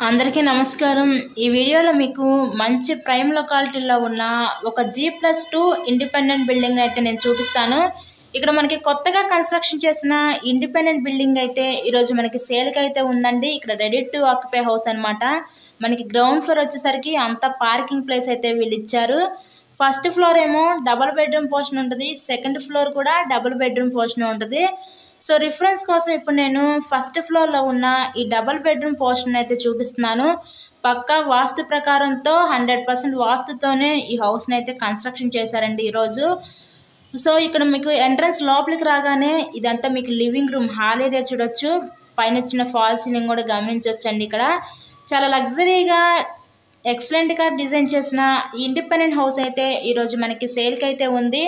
అందరికీ నమస్కారం। ఈ వీడియోలో మీకు మంచి ప్రైమ్ లొకాలిటీలో ఉన్న ఒక G+2 ఇండిపెండెంట్ బిల్డింగ్ అయితే నేను చూపిస్తాను। ఇక్కడ మనకి కొత్తగా కన్స్ట్రక్షన్ చేసిన ఇండిపెండెంట్ బిల్డింగ్ అయితే ఈ రోజు మనకి సేల్ కి అయితే ఉందండి। ఇక్కడ రెడీ టు ఆక్యుపై హౌస్ అన్నమాట। మనకి గ్రౌండ్ ఫ్లోర్ వచ్చేసరికి అంత పార్కింగ్ ప్లేస్ అయితే వీళ్ళు ఇచ్చారు। ఫస్ట్ ఫ్లోర్ ఏమో డబుల్ బెడ్రూమ్ పోర్షన్ ఉంటుంది, సెకండ్ ఫ్లోర్ కూడా డబుల్ బెడ్రూమ్ పోర్షన్ ఉంటుంది। సో రిఫరెన్స్ కోసం ఇప్పుడు నేను ఫస్ట్ ఫ్లోర్లో ఉన్న ఈ డబుల్ బెడ్రూమ్ పోర్షన్ అయితే చూపిస్తున్నాను। పక్కా వాస్తు ప్రకారంతో 100% వాస్తుతోనే ఈ హౌస్ని అయితే కన్స్ట్రక్షన్ చేశారండి ఈరోజు। సో ఇక్కడ మీకు ఎంట్రన్స్ లోపలికి రాగానే ఇదంతా మీకు లివింగ్ రూమ్ హాల్ ఏరియా చూడొచ్చు। పైన చిన్న ఫాల్ సీలింగ్ కూడా గమనించవచ్చండి। ఇక్కడ చాలా లగ్జరీగా ఎక్సలెంట్గా డిజైన్ చేసిన ఇండిపెండెంట్ హౌస్ అయితే ఈరోజు మనకి సేల్కి అయితే ఉంది।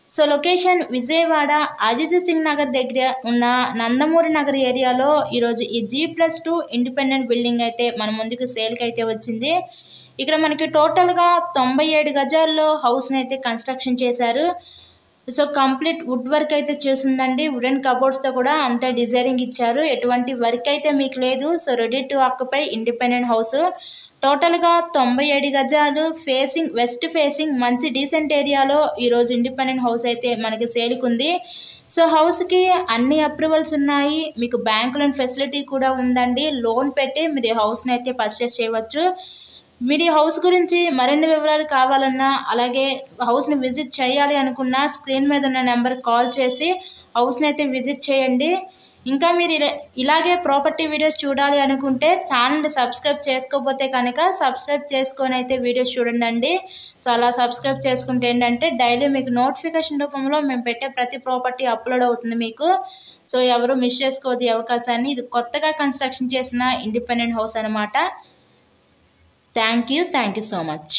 సో లొకేషన్ విజయవాడ అజిత్ సింగ్ నగర్ దగ్గర ఉన్న నందమూరి నగర్ ఏరియాలో ఈరోజు ఈ G+2 ఇండిపెండెంట్ బిల్డింగ్ అయితే మన ముందుకు సేల్కి అయితే వచ్చింది। ఇక్కడ మనకి టోటల్గా 97 గజాల్లో హౌస్ని అయితే కన్స్ట్రక్షన్ చేశారు। సో కంప్లీట్ వుడ్ వర్క్ అయితే చేసిందండి, వుడెన్ కబోర్డ్స్తో కూడా అంతా డిజైనింగ్ ఇచ్చారు, ఎటువంటి వర్క్ అయితే మీకు లేదు। So ready to occupy independent house టోటల్గా 97 గజాలు, ఫేసింగ్ వెస్ట్ ఫేసింగ్ మంచి డీసెంట్ ఏరియాలో ఈరోజు ఇండిపెండెంట్ హౌస్ అయితే మనకి సేల్కి ఉంది। సో హౌస్కి అన్ని అప్రూవల్స్ ఉన్నాయి, మీకు బ్యాంక్ లోన్ ఫెసిలిటీ కూడా ఉందండి। లోన్ పెట్టి మీరు ఈ హౌస్ని అయితే పర్చేస్ చేయవచ్చు। మీరు ఈ హౌస్ గురించి మరిన్ని వివరాలు కావాలన్నా అలాగే హౌస్ని విజిట్ చేయాలి అనుకున్నా స్క్రీన్ మీద ఉన్న నెంబర్కి కాల్ చేసి హౌస్ని అయితే విజిట్ చేయండి। ఇంకా మీరు ఇలాగే ప్రాపర్టీ వీడియోస్ చూడాలి అనుకుంటే ఛానల్ని సబ్స్క్రైబ్ చేసుకోకపోతే కనుక సబ్స్క్రైబ్ చేసుకొని అయితే వీడియోస్ చూడండి। సో అలా సబ్స్క్రైబ్ చేసుకుంటే ఏంటంటే డైలీ మీకు నోటిఫికేషన్ రూపంలో మేము పెట్టే ప్రతి ప్రాపర్టీ అప్లోడ్ అవుతుంది మీకు। సో ఎవరు మిస్ చేసుకోవద్దు ఈ అవకాశాన్ని। ఇది కొత్తగా కన్స్ట్రక్షన్ చేసిన ఇండిపెండెంట్ హౌస్ అనమాట। Thank you so much.